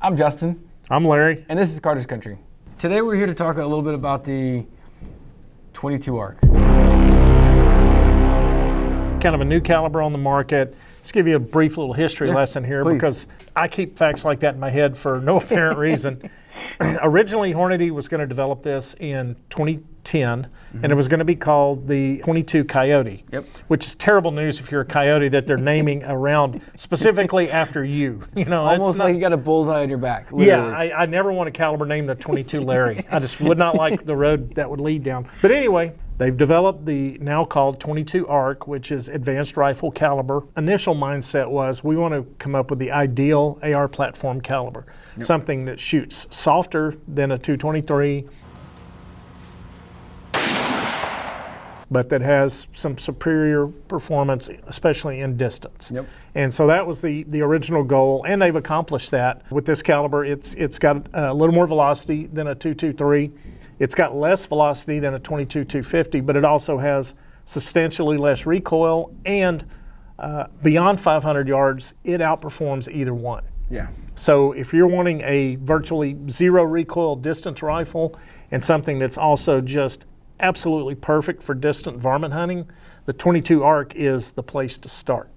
I'm Justin. I'm Larry. And this is Carter's Country. Today we're here to talk a little bit about the 22 ARC. Kind of a new caliber on the market. Let's give you a brief little history lesson here, please. Because I keep facts like that in my head for no apparent reason. Originally, Hornady was going to develop this in 2010, and it was going to be called the 22 Coyote, which is terrible news if you're a coyote that they're naming around specifically after you. You know, Almost like you got a bullseye on your back. Literally. Yeah, I never want a caliber named the 22 Larry. I just would not like the road that would lead down. But anyway, they've developed the now called 22 ARC, which is advanced rifle caliber. Initial mindset was we want to come up with the ideal AR platform caliber, something that shoots softer than a 223, but that has some superior performance, especially in distance. And so that was the original goal, and they've accomplished that. With this caliber, it's got a little more velocity than a 223. It's got less velocity than a 22-250, but it also has substantially less recoil, and beyond 500 yards, it outperforms either one. So if you're wanting a virtually zero recoil distance rifle and something that's also just absolutely perfect for distant varmint hunting, the 22 ARC is the place to start.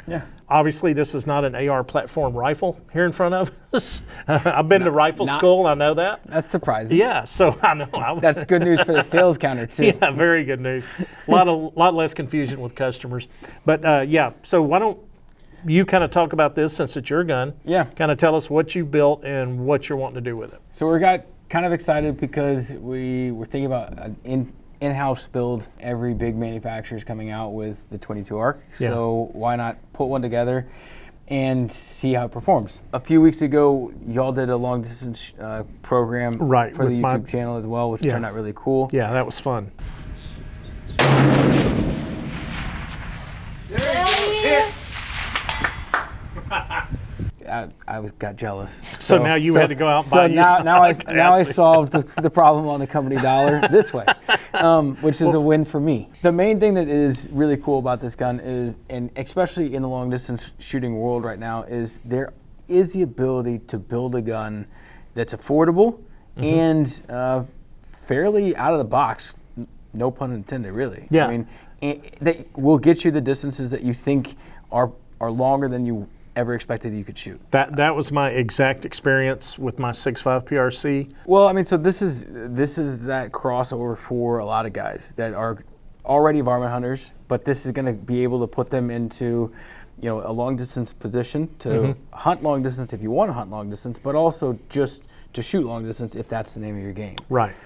Obviously, this is not an AR platform rifle here in front of us. I've been to rifle school, I know that. That's surprising. Yeah, so I know. That's good news for the sales counter too. Yeah, very good news. A lot less confusion with customers. But yeah, so why don't you kind of talk about this since it's your gun? Kind of tell us what you built and what you're wanting to do with it. So we got kind of excited because we were thinking about an in-house build. Every big manufacturer is coming out with the 22 ARC, so why not put one together and see how it performs. A few weeks ago, y'all did a long distance program for the YouTube channel as well, which turned out really cool. Yeah, that was fun. I got jealous. So now you had to go out and buy you some. Now I solved the problem on the company dollar this way, which is a win for me. The main thing that is really cool about this gun is, and especially in the long distance shooting world right now, is there is the ability to build a gun that's affordable and fairly out of the box. No pun intended, really. I mean, that will get you the distances that you think are longer than you ever expected you could shoot. That was my exact experience with my 6.5 PRC. Well, I mean, so this is that crossover for a lot of guys that are already varmint hunters, but this is going to be able to put them into, you know, a long distance position to hunt long distance if you want to hunt long distance, but also just to shoot long distance if that's the name of your game.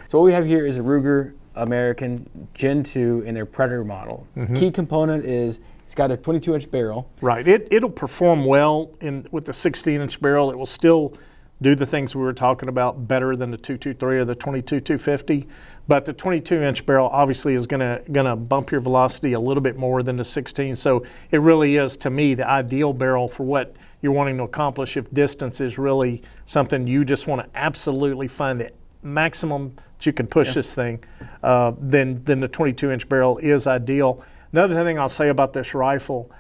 So what we have here is a Ruger American Gen 2 in their Predator model. Key component is it's got a 22-inch barrel. It'll perform well with the 16-inch barrel. It will still do the things we were talking about better than the 223 or the 22-250. But the 22-inch barrel obviously is gonna bump your velocity a little bit more than the 16. So it really is, to me, the ideal barrel for what you're wanting to accomplish. If distance is really something you just want to absolutely find the maximum that you can push this thing, then the 22-inch barrel is ideal. Another thing I'll say about this rifle,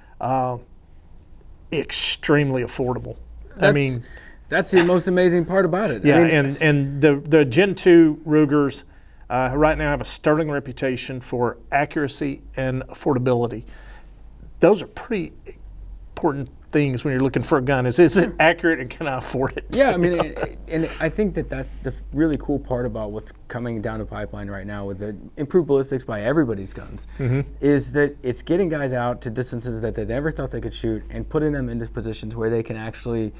extremely affordable. That's the most amazing part about it. And the Gen 2 Rugers right now have a sterling reputation for accuracy and affordability. Those are pretty important things when you're looking for a gun. Is it accurate and can I afford it? Yeah, I mean, and I think that's the really cool part about what's coming down the pipeline right now with the improved ballistics by everybody's guns, is that it's getting guys out to distances that they never thought they could shoot and putting them into positions where they can actually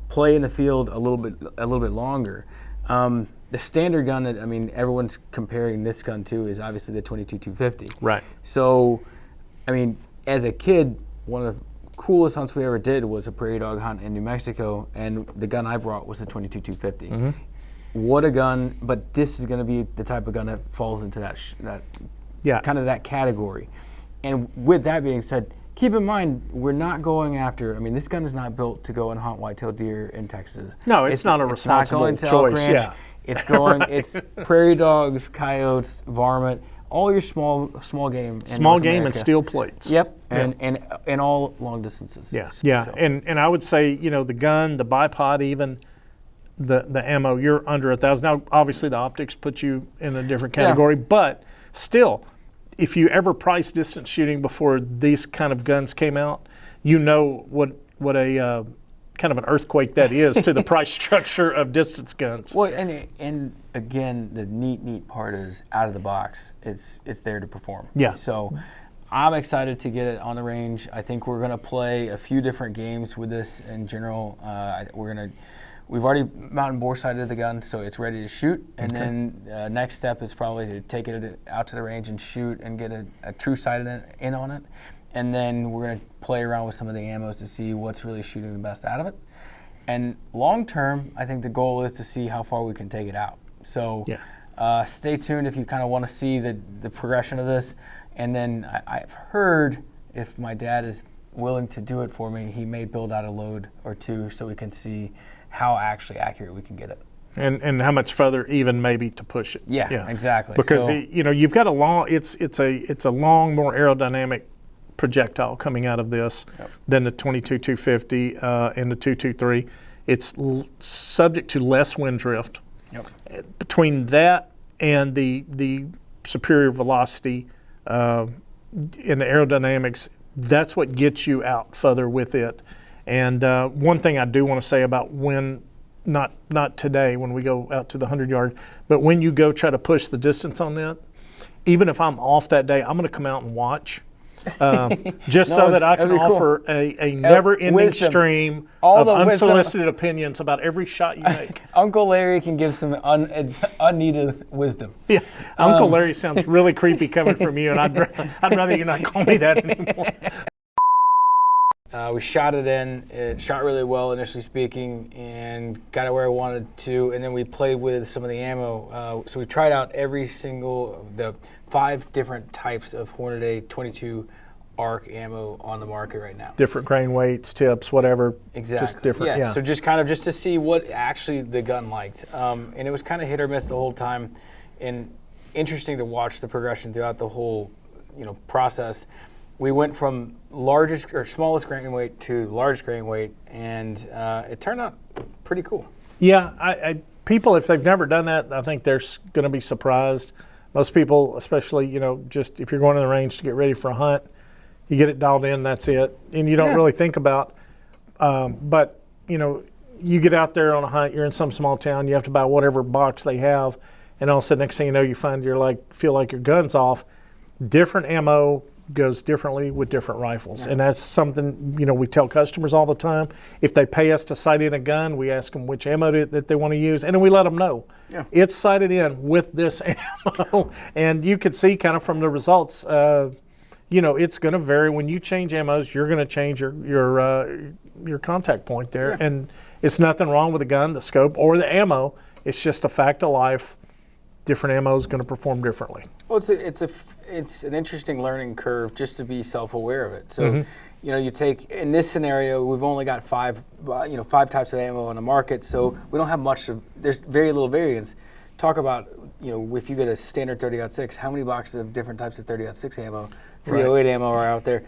play in the field a little bit longer. The standard gun that everyone's comparing this gun to is obviously the 22-250. So, I mean, as a kid, one of the coolest hunts we ever did was a prairie dog hunt in New Mexico, and the gun I brought was a 22-250. What a gun! But this is going to be the type of gun that falls into that kind of that category. And with that being said, keep in mind we're not going after. I mean, this gun is not built to go and hunt white-tailed deer in Texas. No, it's not a responsible choice. It's going. It's prairie dogs, coyotes, varmint. All your small game. Small game and steel plates. And all long distances. And I would say, you know, the gun, the bipod even, the ammo, you're under 1,000. Now, obviously, the optics put you in a different category, but still, if you ever priced distance shooting before these kind of guns came out, you know what a kind of an earthquake that is to the price structure of distance guns. Well, and again, the neat part is out of the box. It's there to perform. Yeah. So I'm excited to get it on the range. I think we're going to play a few different games with this in general. We've already mountain bore sighted the gun, so it's ready to shoot. And then next step is probably to take it out to the range and shoot and get a true sight in on it. And then we're going to play around with some of the ammos to see what's really shooting the best out of it. And long term, I think the goal is to see how far we can take it out. So stay tuned if you kind of want to see the progression of this. And then I've heard, if my dad is willing to do it for me, he may build out a load or two so we can see how actually accurate we can get it. And how much further even maybe to push it. Yeah. Exactly. Because you've got a long, it's a long, more aerodynamic projectile coming out of this than the 22-250 and the 223. It's subject to less wind drift. Between that and the superior velocity and the aerodynamics, that's what gets you out further with it. And one thing I do want to say about when, not today when we go out to the 100-yard, but when you go try to push the distance on that, even if I'm off that day, I'm going to come out and watch. Just so that I can offer a never-ending stream of unsolicited opinions about every shot you make. Uncle Larry can give some unneeded wisdom. Yeah, Uncle Larry sounds really creepy coming from you, and I'd rather you not call me that anymore. We shot it in. It shot really well, initially speaking, and got it where I wanted to. And then we played with some of the ammo. So we tried out every single the 5 different types of Hornady 22 ARC ammo on the market right now. Different grain weights, tips, whatever. Exactly. Just different. Yeah. So just to see what actually the gun liked, and it was kind of hit or miss the whole time, and interesting to watch the progression throughout the whole, process. We went from smallest grain weight to largest grain weight, and it turned out pretty cool. Yeah, people, if they've never done that, I think they're going to be surprised. Most people, especially, just if you're going to the range to get ready for a hunt, you get it dialed in, that's it. And you don't really think about, but, you get out there on a hunt, you're in some small town, you have to buy whatever box they have, and all of a sudden, next thing you know, you find feel like your gun's off. Different ammo goes differently with different rifles. And that's something, we tell customers all the time. If they pay us to sight in a gun, we ask them which ammo that they want to use, and then we let them know. It's sighted in with this ammo. And you could see kind of from the results, it's going to vary. When you change ammos, you're going to change your contact point there. And it's nothing wrong with the gun, the scope, or the ammo. It's just a fact of life. Different ammo is going to perform differently. Well, it's an interesting learning curve just to be self-aware of it. So, you take, in this scenario, we've only got 5 types of ammo on the market, so we don't have much there's very little variance. Talk about, if you get a standard 30-06, how many boxes of different types of 30-06 ammo, 308 ammo are out there?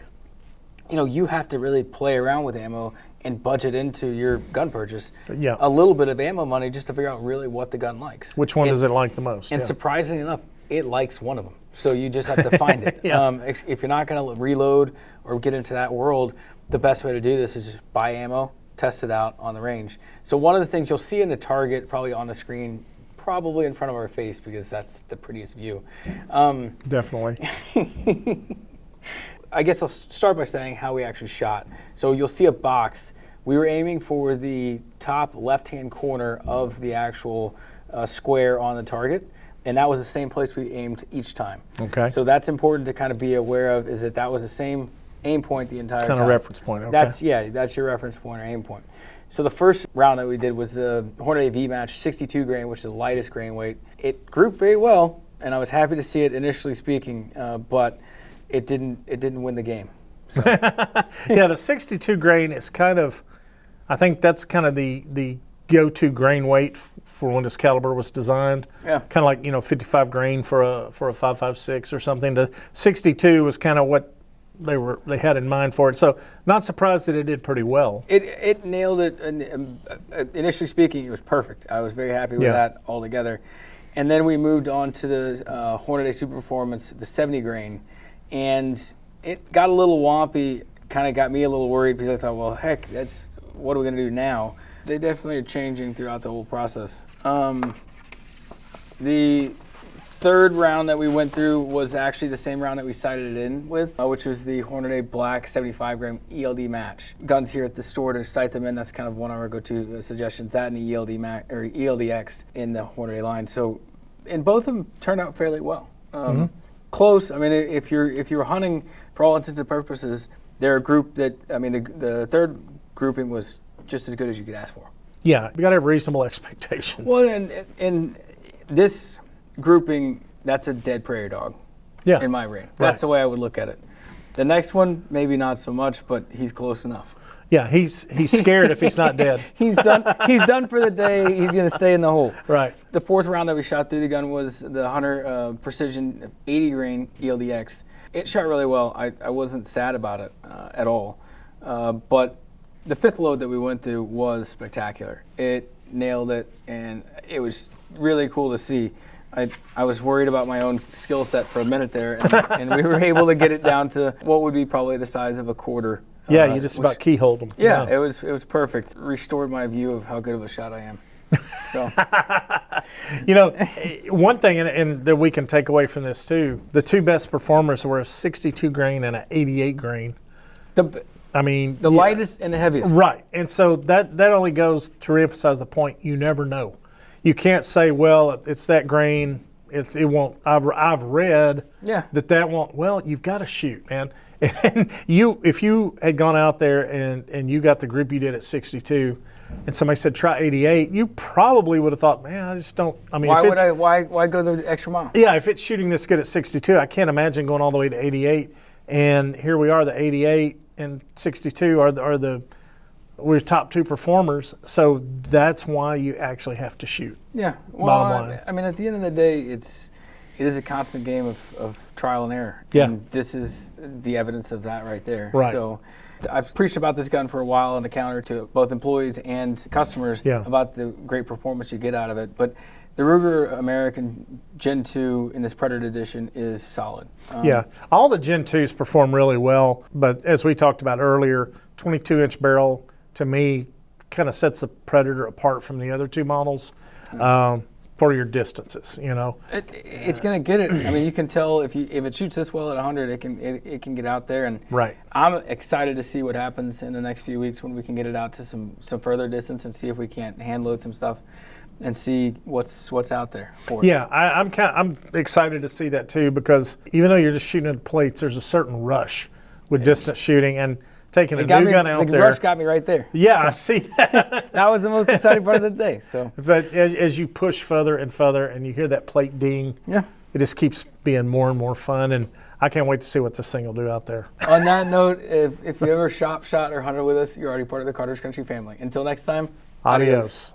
You have to really play around with ammo and budget into your gun purchase a little bit of ammo money just to figure out really what the gun likes. Which one does it like the most? And surprisingly enough, it likes one of them. So you just have to find it. If you're not going to reload or get into that world, the best way to do this is just buy ammo, test it out on the range. So one of the things you'll see in the target, probably on the screen, probably in front of our face because that's the prettiest view. Definitely. I guess I'll start by saying how we actually shot. So you'll see a box. We were aiming for the top left-hand corner of the actual square on the target, and that was the same place we aimed each time. Okay. So that's important to kind of be aware of, is that was the same aim point the entire time. Kind of reference point, okay. That's your reference point or aim point. So the first round that we did was the Hornady V-Match 62 grain, which is the lightest grain weight. It grouped very well, and I was happy to see it initially speaking, but it didn't win the game. So. The 62 grain is kind of, I think that's kind of the go-to grain weight for when this caliber was designed. Kind of like 55 grain for a 5.56 or something. The 62 was kind of what they had in mind for it. So not surprised that it did pretty well. It nailed it. And, initially speaking, it was perfect. I was very happy with that altogether. And then we moved on to the Hornady Super Performance, the 70 grain, and it got a little wompy. Kind of got me a little worried because I thought, well, heck, what are we going to do now? They definitely are changing throughout the whole process. The third round that we went through was actually the same round that we sighted it in with, which was the Hornady Black 75 gram ELD match. Guns here at the store to sight them in, that's kind of one of our go-to suggestions, that and the ELDX in the Hornady line. So, and both of them turned out fairly well. Close, I mean, if you're hunting, for all intents and purposes, they're a group that, I mean, the third grouping was just as good as you could ask for. Yeah, you got to have reasonable expectations. Well, and this grouping, that's a dead prairie dog in my brain. That's the way I would look at it. The next one, maybe not so much, but he's close enough. Yeah, he's scared if he's not dead. He's done for the day. He's going to stay in the hole. Right. The fourth round that we shot through the gun was the Hunter Precision 80 grain ELDX. It shot really well. I wasn't sad about it at all. But the fifth load that we went through was spectacular. It nailed it, and it was really cool to see. I was worried about my own skill set for a minute there, and we were able to get it down to what would be probably the size of a quarter. Yeah, you just about keyholed them. Yeah, it was perfect. Restored my view of how good of a shot I am. So, you know, one thing and that we can take away from this too, the two best performers were a 62 grain and an 88 grain. The lightest and the heaviest. Right, and so that only goes to reemphasize the point. You never know. You can't say, well, it's that grain. It won't. I've read that won't. Well, you've got to shoot, man. And if you had gone out there and you got the group you did at 62, and somebody said try 88, you probably would have thought, man, I just don't. I mean, why go the extra mile? Yeah, if it's shooting this good at 62, I can't imagine going all the way to 88. And here we are, the 88 and 62 we're top two performers, so that's why you actually have to shoot. Yeah, well, bottom line. I mean, at the end of the day, it is a constant game of trial and error. Yeah. And this is the evidence of that right there. Right. So I've preached about this gun for a while on the counter to both employees and customers about the great performance you get out of it. But the Ruger American Gen 2 in this Predator edition is solid. All the Gen 2s perform really well, but as we talked about earlier, 22-inch barrel, to me, kind of sets the Predator apart from the other two models for your distances. You know, it's going to get it. I mean, you can tell if it shoots this well at 100, it can get out there. And I'm excited to see what happens in the next few weeks when we can get it out to some further distance and see if we can't hand load some stuff and see what's out there for it. Yeah, I'm excited to see that too, because even though you're just shooting at plates, there's a certain rush with distance shooting, and taking a new gun out there. The rush got me right there. Yeah, I see that. That was the most exciting part of the day. So, but as you push further and further, and you hear that plate ding, it just keeps being more and more fun, and I can't wait to see what this thing will do out there. On that note, if you ever shot or hunted with us, you're already part of the Carter's Country family. Until next time, adios.